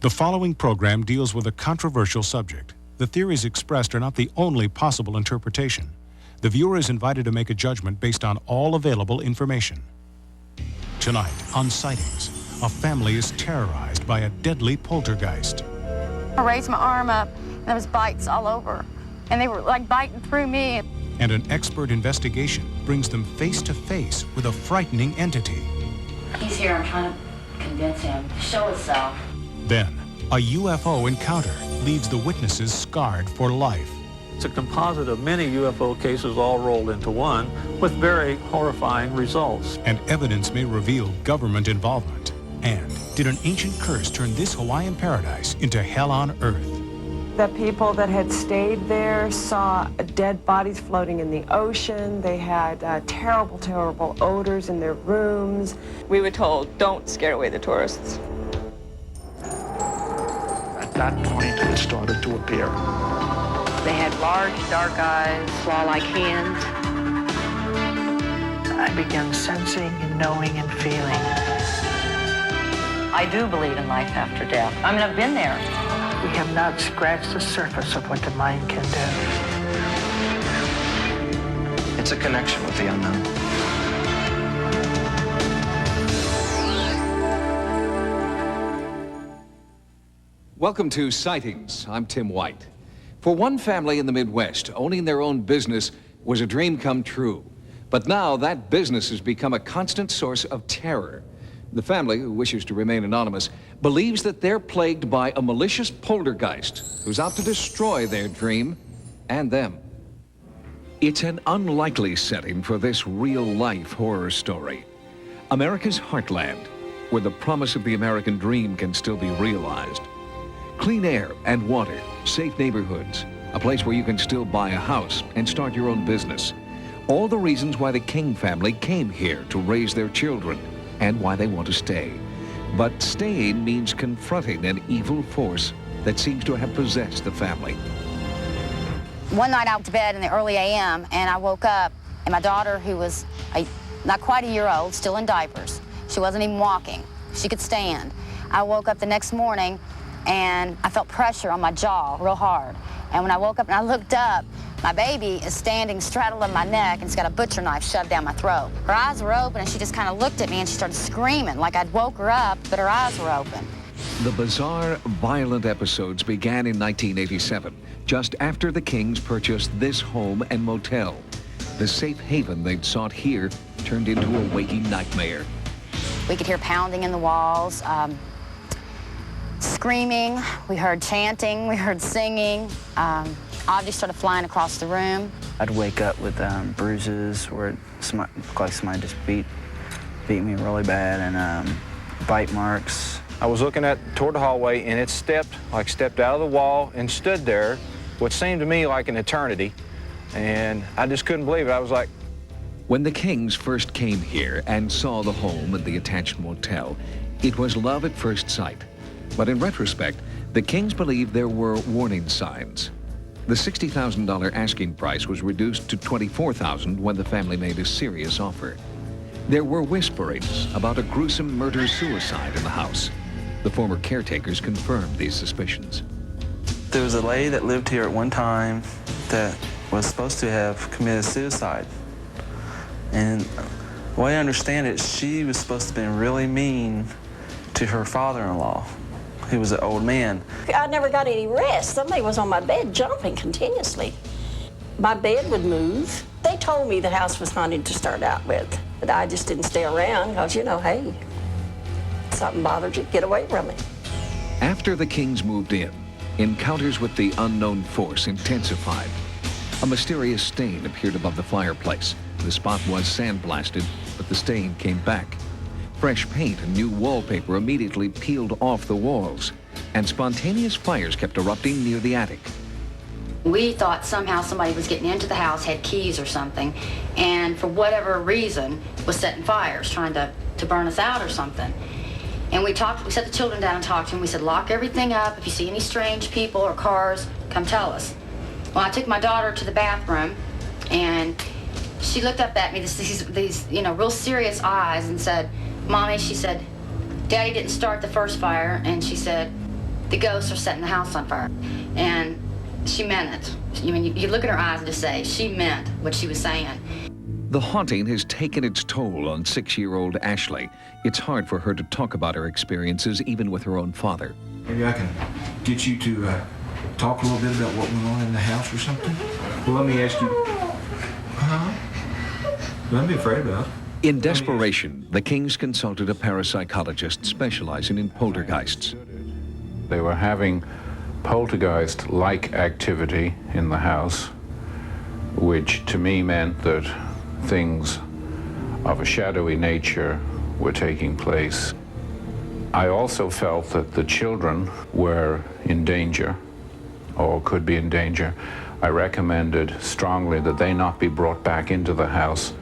The following program deals with a controversial subject. The theories expressed are not the only possible interpretation. The viewer is invited to make a judgment based on all available information. Tonight on Sightings, a family is terrorized by a deadly poltergeist. I raised my arm up, and there was bites all over, and they were like biting through me. And an expert investigation brings them face to face with a frightening entity. He's here. I'm trying to convince him to show himself. Then, a UFO encounter leaves the witnesses scarred for life. It's a composite of many UFO cases all rolled into one with very horrifying results. And evidence may reveal government involvement. And did an ancient curse turn this Hawaiian paradise into hell on earth? The people that had stayed there saw dead bodies floating in the ocean. They had terrible, terrible odors in their rooms. We were told, don't scare away the tourists. At that point, it started to appear. They had large, dark eyes, claw-like hands. I began sensing and knowing and feeling. I do believe in life after death. I mean, I've been there. We have not scratched the surface of what the mind can do. It's a connection with the unknown. Welcome to Sightings. I'm Tim White. For one family in the Midwest, owning their own business was a dream come true. But now that business has become a constant source of terror. The family, who wishes to remain anonymous, believes that they're plagued by a malicious poltergeist who's out to destroy their dream and them. It's an unlikely setting for this real-life horror story. America's heartland, where the promise of the American dream can still be realized. Clean air and water, safe neighborhoods, a place where you can still buy a house and start your own business. All the reasons why the King family came here to raise their children and why they want to stay. But staying means confronting an evil force that seems to have possessed the family. One night I went to bed in the early a.m. and I woke up, and my daughter, who was not quite a year old, still in diapers. She wasn't even walking. She could stand. I woke up the next morning and I felt pressure on my jaw real hard. And when I woke up and I looked up, my baby is standing straddling my neck and she's got a butcher knife shoved down my throat. Her eyes were open and she just kind of looked at me and she started screaming like I'd woke her up, but her eyes were open. The bizarre, violent episodes began in 1987, just after the Kings purchased this home and motel. The safe haven they'd sought here turned into a waking nightmare. We could hear pounding in the walls, screaming, we heard chanting, we heard singing. Objects started flying across the room. I'd wake up with bruises where like somebody just beat me really bad, and bite marks. I was looking toward the hallway, and it stepped out of the wall and stood there, what seemed to me like an eternity, and I just couldn't believe it. I was like... When the Kings first came here and saw the home and the attached motel, it was love at first sight. But in retrospect, the Kings believed there were warning signs. The $60,000 asking price was reduced to $24,000 when the family made a serious offer. There were whisperings about a gruesome murder-suicide in the house. The former caretakers confirmed these suspicions. There was a lady that lived here at one time that was supposed to have committed suicide. And the way I understand it, she was supposed to have been really mean to her father-in-law. He was an old man. I never got any rest. Somebody was on my bed jumping continuously. My bed would move. They told me the house was haunted to start out with, but I just didn't stay around because, you know, hey, something bothered you, get away from it. After the Kings moved in, encounters with the unknown force intensified. A mysterious stain appeared above the fireplace. The spot was sandblasted, but the stain came back. Fresh paint and new wallpaper immediately peeled off the walls, and spontaneous fires kept erupting near the attic. We thought somehow somebody was getting into the house, had keys or something, and for whatever reason was setting fires, trying to burn us out or something. And we set the children down and talked to them. We said, lock everything up. If you see any strange people or cars, come tell us. Well, I took my daughter to the bathroom, and she looked up at me, these real serious eyes, and said, Mommy, she said, Daddy didn't start the first fire, and she said, the ghosts are setting the house on fire. And she meant it. I mean, you look at her eyes and just say, she meant what she was saying. The haunting has taken its toll on 6-year-old Ashley. It's hard for her to talk about her experiences, even with her own father. Maybe I can get you to talk a little bit about what went on in the house or something? Well, let me ask you. Don't be afraid about it. In desperation, the Kings consulted a parapsychologist specializing in poltergeists. They were having poltergeist-like activity in the house, which to me meant that things of a shadowy nature were taking place. I also felt that the children were in danger, or could be in danger. I recommended strongly that they not be brought back into the house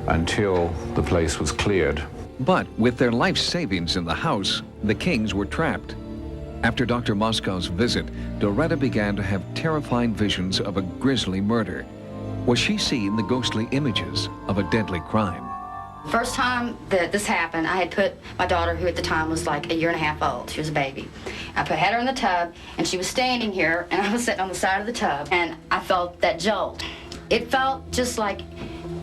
until the place was cleared. But with their life savings in the house, the Kings were trapped. After Dr. Moscow's visit, Doretta began to have terrifying visions of a grisly murder. Was she seeing the ghostly images of a deadly crime? First time that this happened, I had put my daughter, who at the time was like 1.5 years old, she was a baby. had her in the tub, and she was standing here, and I was sitting on the side of the tub, and I felt that jolt. It felt just like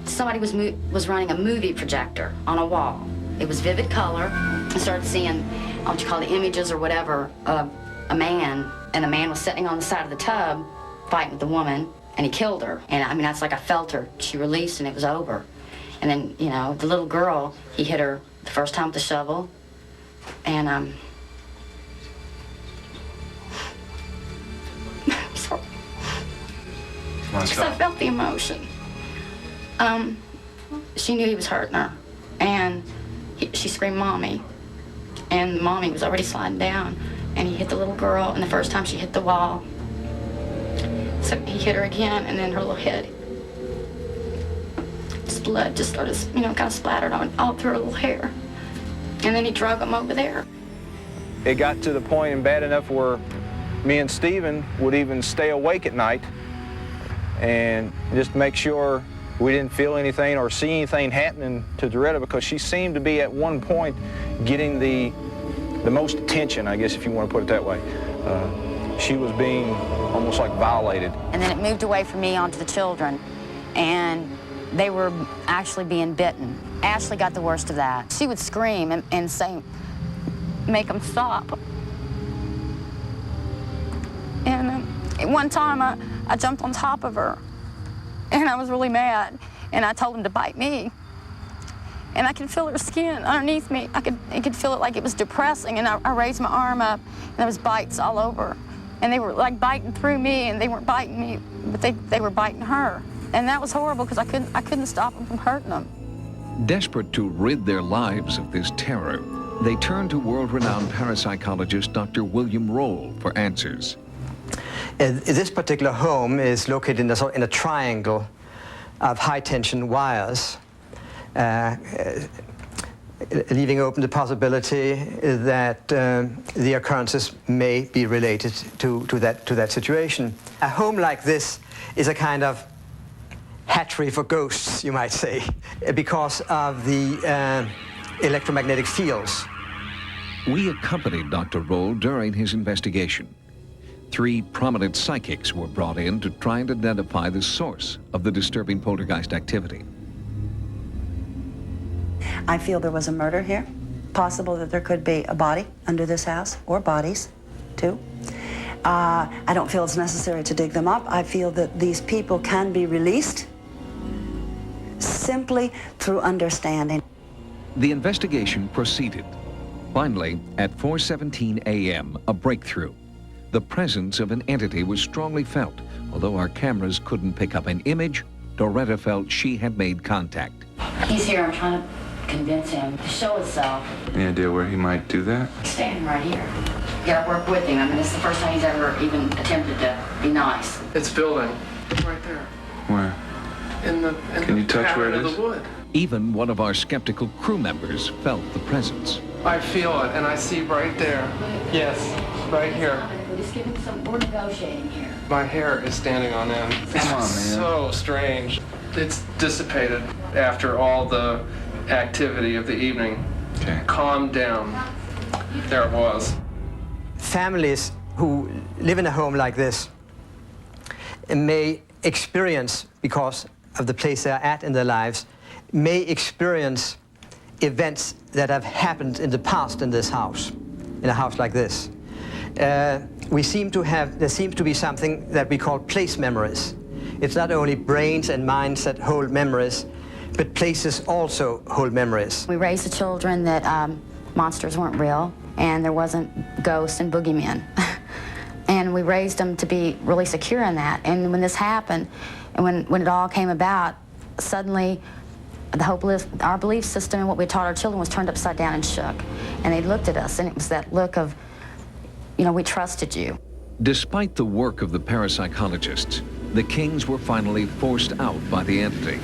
somebody was running a movie projector on a wall. It was vivid color. I started seeing, what you call the images or whatever, of a man, and the man was sitting on the side of the tub fighting with the woman, and he killed her. And I mean, that's like I felt her. She released, and it was over. And then, you know, the little girl, he hit her the first time with the shovel, and sorry. Because I felt the emotion. She knew he was hurting her, and she screamed, "Mommy," and Mommy was already sliding down, and he hit the little girl, and the first time she hit the wall, so he hit her again, and then her little head, blood just started, you know, kind of splattered on all through her little hair, and then he drug him over there. It got to the point and bad enough where me and Stephen would even stay awake at night and just make sure we didn't feel anything or see anything happening to Doretta, because she seemed to be at one point getting the most attention, I guess, if you want to put it that way. She was being almost like violated. And then it moved away from me onto the children, and they were actually being bitten. Ashley got the worst of that. She would scream and say, "Make them stop." And one time I jumped on top of her, and I was really mad, and I told him to bite me. And I could feel her skin underneath me. I could feel it like it was depressing, and I raised my arm up, and there was bites all over. And they were like biting through me, and they weren't biting me, but they were biting her. And that was horrible, because I couldn't stop them from hurting them. Desperate to rid their lives of this terror, they turned to world-renowned parapsychologist Dr. William Roll for answers. This particular home is located in a triangle of high-tension wires, leaving open the possibility that the occurrences may be related to that situation. A home like this is a kind of hatchery for ghosts, you might say, because of the electromagnetic fields. We accompanied Dr. Roll during his investigation. 3 prominent psychics were brought in to try and identify the source of the disturbing poltergeist activity. I feel there was a murder here. Possible that there could be a body under this house, or bodies, too. I don't feel it's necessary to dig them up. I feel that these people can be released simply through understanding. The investigation proceeded. Finally, at 4:17 a.m., a breakthrough. The presence of an entity was strongly felt. Although our cameras couldn't pick up an image, Doretta felt she had made contact. He's here. I'm trying to convince him to show himself. Any idea where he might do that? He's standing right here. You gotta work with him. I mean, this is the first time he's ever even attempted to be nice. It's building. Right there. Where? Can you touch where it is? The wood. Even one of our skeptical crew members felt the presence. I feel it, and I see right there. Yes, right here. We're just giving we're negotiating here. My hair is standing on end. Come on, man. So strange. It's dissipated after all the activity of the evening. Okay. Calmed down. There it was. families who live in a home like this may experience, because of the place they're at in their lives, may experience events that have happened in the past in this house, in a house like this. There seems to be something that we call place memories. It's not only brains and minds that hold memories, but places also hold memories. We raised the children that monsters weren't real and there wasn't ghosts and boogeymen. And we raised them to be really secure in that. And when this happened, and when it all came about, suddenly our belief system and what we taught our children was turned upside down and shook. And they looked at us, and it was that look of, you know, we trusted you. Despite the work of the parapsychologists, the Kings were finally forced out by the entity.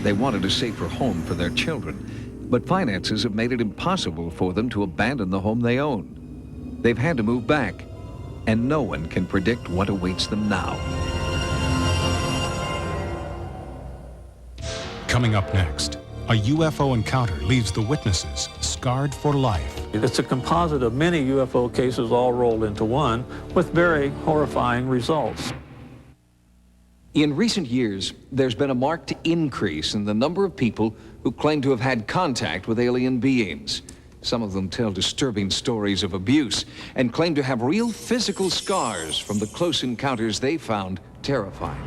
They wanted a safer home for their children, but finances have made it impossible for them to abandon the home they own. They've had to move back, and no one can predict what awaits them now. Coming up next, a UFO encounter leaves the witnesses scarred for life. It's a composite of many UFO cases all rolled into one with very horrifying results. In recent years, there's been a marked increase in the number of people who claim to have had contact with alien beings. Some of them tell disturbing stories of abuse and claim to have real physical scars from the close encounters they found terrifying.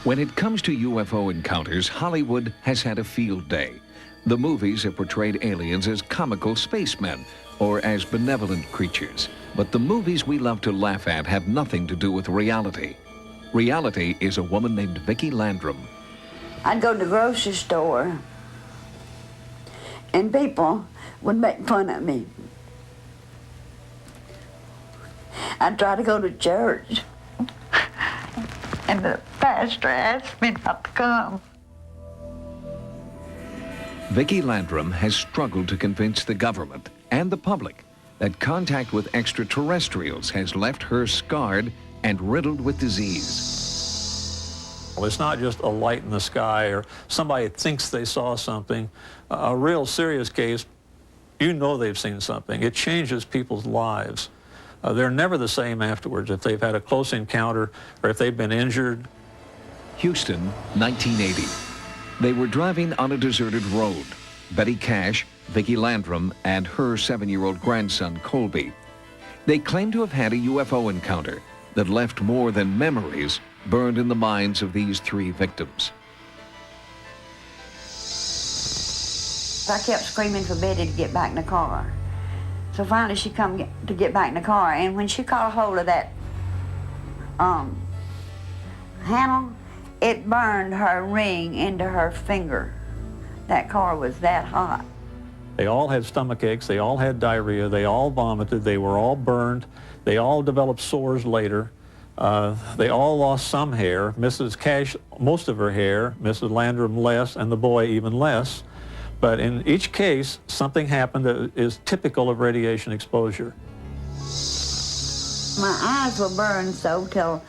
When it comes to UFO encounters, Hollywood has had a field day. The movies have portrayed aliens as comical spacemen or as benevolent creatures. But the movies we love to laugh at have nothing to do with reality. Reality is a woman named Vicki Landrum. I'd go to the grocery store and people would make fun of me. I'd try to go to church and the pastor asked me not to come. Vicki Landrum has struggled to convince the government and the public that contact with extraterrestrials has left her scarred and riddled with disease. Well, it's not just a light in the sky or somebody thinks they saw something. A real serious case, you know they've seen something. It changes people's lives. They're never the same afterwards if they've had a close encounter or if they've been injured. Houston, 1980. They were driving on a deserted road. Betty Cash, Vicki Landrum, and her 7-year-old grandson, Colby. They claim to have had a UFO encounter that left more than memories burned in the minds of these 3 victims. I kept screaming for Betty to get back in the car. So finally she come to get back in the car, and when she caught a hold of that handle, it burned her ring into her finger. That car was that hot. They all had stomach aches, they all had diarrhea, they all vomited, they were all burned, they all developed sores later. They all lost some hair. Mrs. Cash, most of her hair, Mrs. Landrum less, and the boy even less. But in each case, something happened that is typical of radiation exposure. My eyes were burned so till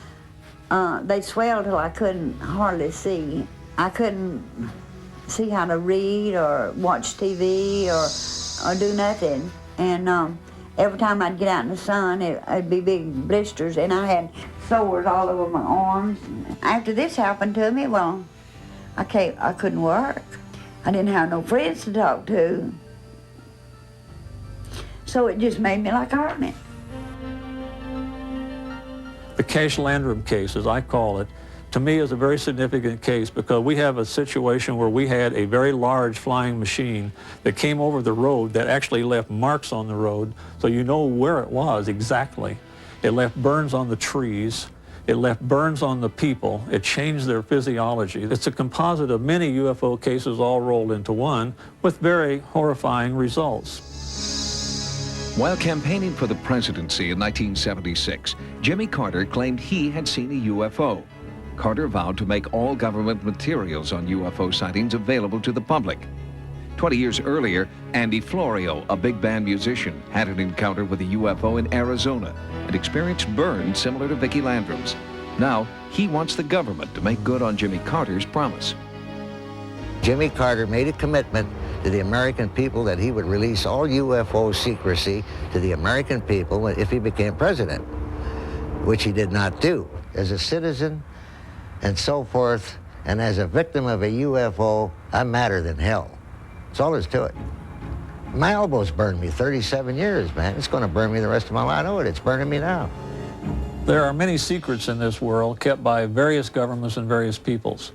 they swelled till I couldn't hardly see. I couldn't see how to read or watch TV or do nothing. And every time I'd get out in the sun, it'd be big blisters, and I had sores all over my arms. After this happened to me, well, I couldn't work. I didn't have no friends to talk to. So it just made me like a hermit. The Cash Landrum case, as I call it, to me is a very significant case because we have a situation where we had a very large flying machine that came over the road that actually left marks on the road, so you know where it was exactly. It left burns on the trees. It left burns on the people. It changed their physiology. It's a composite of many UFO cases all rolled into one with very horrifying results. While campaigning for the presidency in 1976, Jimmy Carter claimed he had seen a UFO. Carter vowed to make all government materials on UFO sightings available to the public. 20 years earlier, Andy Florio, a big band musician, had an encounter with a UFO in Arizona and experienced burns similar to Vicki Landrum's. Now, he wants the government to make good on Jimmy Carter's promise. Jimmy Carter made a commitment to the American people that he would release all UFO secrecy to the American people if he became president, which he did not do. As a citizen and so forth, and as a victim of a UFO, I'm madder than hell. That's all there is to it. My elbows burned me 37 years, man. It's going to burn me the rest of my life. I know it. It's burning me now. There are many secrets in this world kept by various governments and various peoples.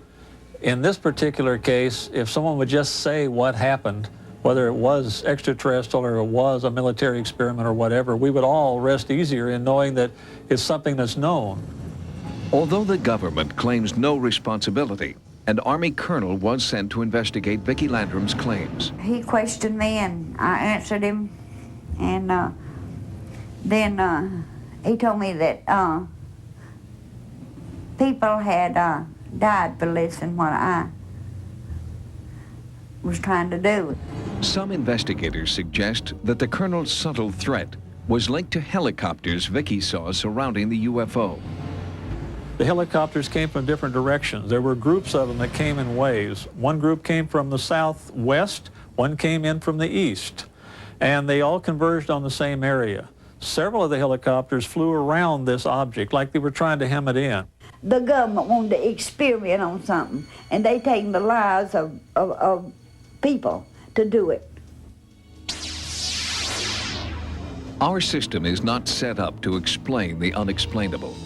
In this particular case, if someone would just say what happened, whether it was extraterrestrial or it was a military experiment or whatever, we would all rest easier in knowing that it's something that's known. Although the government claims no responsibility, an Army colonel was sent to investigate Vicki Landrum's claims. He questioned me and I answered him, and then he told me that people had died for listening what I was trying to do. Some investigators suggest that the colonel's subtle threat was linked to helicopters Vicki saw surrounding the UFO. The helicopters came from different directions. There were groups of them that came in waves. One group came from the southwest, one came in from the east, and they all converged on the same area. Several of the helicopters flew around this object like they were trying to hem it in. The government wanted to experiment on something, and they taken the lives of people to do it. Our system is not set up to explain the unexplainable.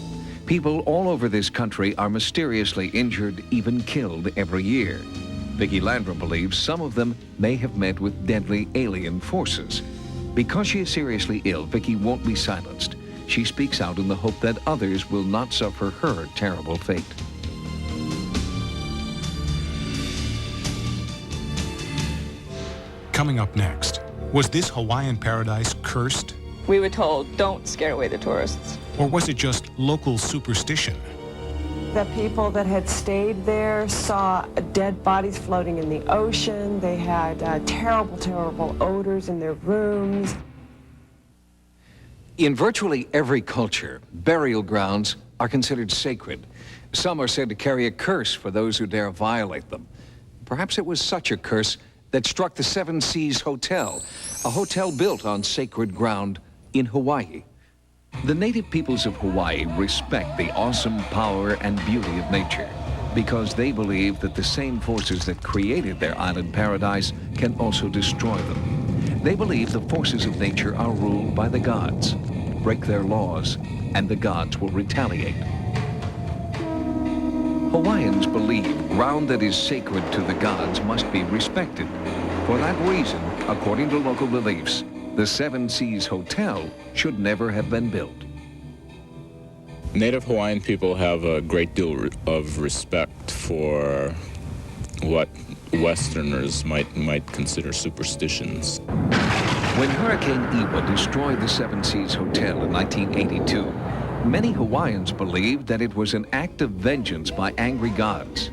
People all over this country are mysteriously injured, even killed every year. Vicki Landrum believes some of them may have met with deadly alien forces. Because she is seriously ill, Vicki won't be silenced. She speaks out in the hope that others will not suffer her terrible fate. Coming up next, was this Hawaiian paradise cursed? We were told, don't scare away the tourists. Or was it just local superstition? The people that had stayed there saw dead bodies floating in the ocean. They had terrible, terrible odors in their rooms. In virtually every culture, burial grounds are considered sacred. Some are said to carry a curse for those who dare violate them. Perhaps it was such a curse that struck the Seven Seas Hotel, a hotel built on sacred ground in Hawaii. The native peoples of Hawaii respect the awesome power and beauty of nature because they believe that the same forces that created their island paradise can also destroy them. They believe the forces of nature are ruled by the gods. Break their laws, and the gods will retaliate. Hawaiians believe ground that is sacred to the gods must be respected. For that reason, according to local beliefs, the Seven Seas Hotel should never have been built. Native Hawaiian people have a great deal of respect for what Westerners might consider superstitions. When Hurricane Iwa destroyed the Seven Seas Hotel in 1982, many Hawaiians believed that it was an act of vengeance by angry gods.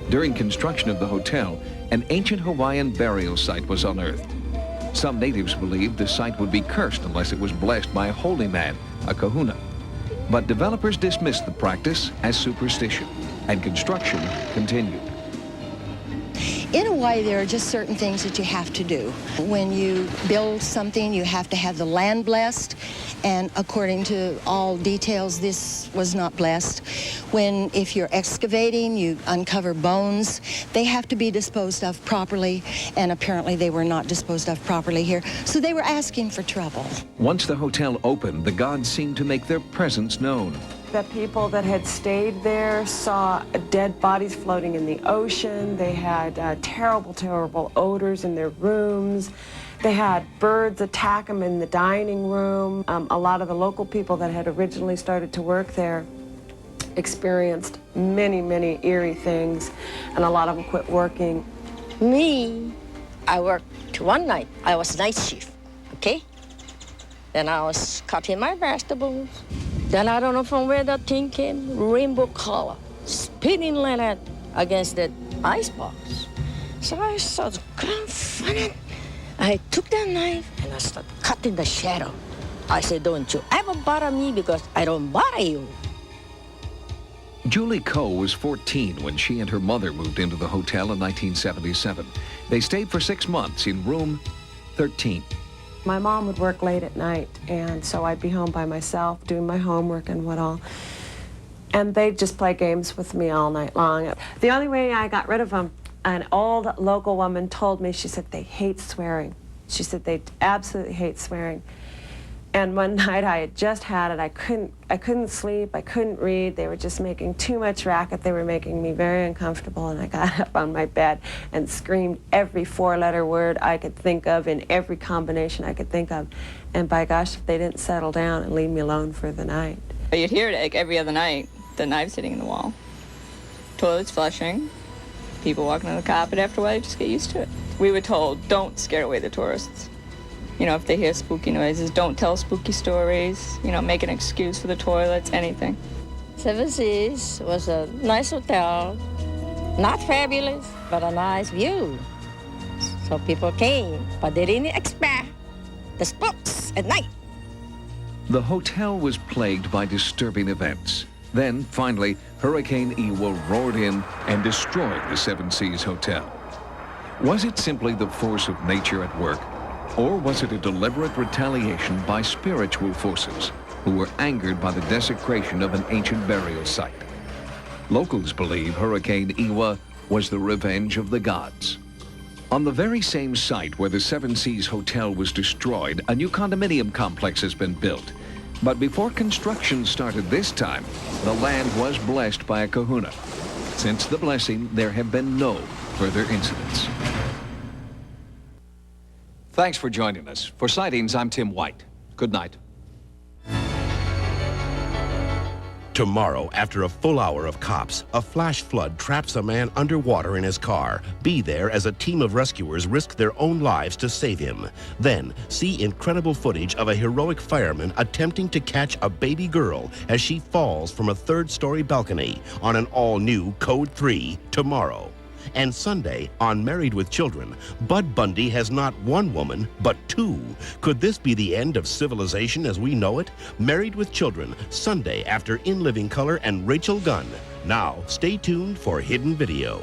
During construction of the hotel, an ancient Hawaiian burial site was unearthed. Some natives believed the site would be cursed unless it was blessed by a holy man, a kahuna. But developers dismissed the practice as superstition, and construction continued. In Hawaii, there are just certain things that you have to do. When you build something, you have to have the land blessed, and according to all details, this was not blessed. If you're excavating, you uncover bones. They have to be disposed of properly, and apparently they were not disposed of properly here, so they were asking for trouble. Once the hotel opened, the gods seemed to make their presence known. The people that had stayed there saw dead bodies floating in the ocean. They had terrible, terrible odors in their rooms. They had birds attack them in the dining room. A lot of the local people that had originally started to work there experienced many, many eerie things, and a lot of them quit working. Me, I worked one night. I was night shift, okay? Then I was cutting my vegetables. Then I don't know from where that thing came, rainbow color, spinning like that against the icebox. So I started confident. I took that knife and I started cutting the shadow. I said, don't you ever bother me because I don't bother you. Julie Coe was 14 when she and her mother moved into the hotel in 1977. They stayed for 6 months in room 13. My mom would work late at night, and so I'd be home by myself doing my homework and what all. And they'd just play games with me all night long. The only way I got rid of them, an old local woman told me, she said, they hate swearing. She said they absolutely hate swearing. And one night I had just had it. I couldn't sleep, I couldn't read. They were just making too much racket. They were making me very uncomfortable, and I got up on my bed and screamed every 4-letter word I could think of in every combination I could think of. And by gosh, if they didn't settle down and leave me alone for the night. You'd hear it like every other night, the knives hitting in the wall, toilets flushing, people walking on the carpet. After a while, you just get used to it. We were told, don't scare away the tourists. You know, if they hear spooky noises, don't tell spooky stories. You know, make an excuse for the toilets, anything. Seven Seas was a nice hotel. Not fabulous, but a nice view. So people came, but they didn't expect the spooks at night. The hotel was plagued by disturbing events. Then, finally, Hurricane Iwa roared in and destroyed the Seven Seas Hotel. Was it simply the force of nature at work? Or was it a deliberate retaliation by spiritual forces who were angered by the desecration of an ancient burial site? Locals believe Hurricane Iwa was the revenge of the gods. On the very same site where the Seven Seas Hotel was destroyed, a new condominium complex has been built. But before construction started this time, the land was blessed by a kahuna. Since the blessing, there have been no further incidents. Thanks for joining us. For Sightings, I'm Tim White. Good night. Tomorrow, after a full hour of cops, a flash flood traps a man underwater in his car. Be there as a team of rescuers risk their own lives to save him. Then, see incredible footage of a heroic fireman attempting to catch a baby girl as she falls from a 3rd-story balcony on an all-new Code 3 tomorrow. And Sunday, on Married with Children, Bud Bundy has not one woman, but 2. Could this be the end of civilization as we know it? Married with Children, Sunday after In Living Color and Rachel Gunn. Now, stay tuned for Hidden Video.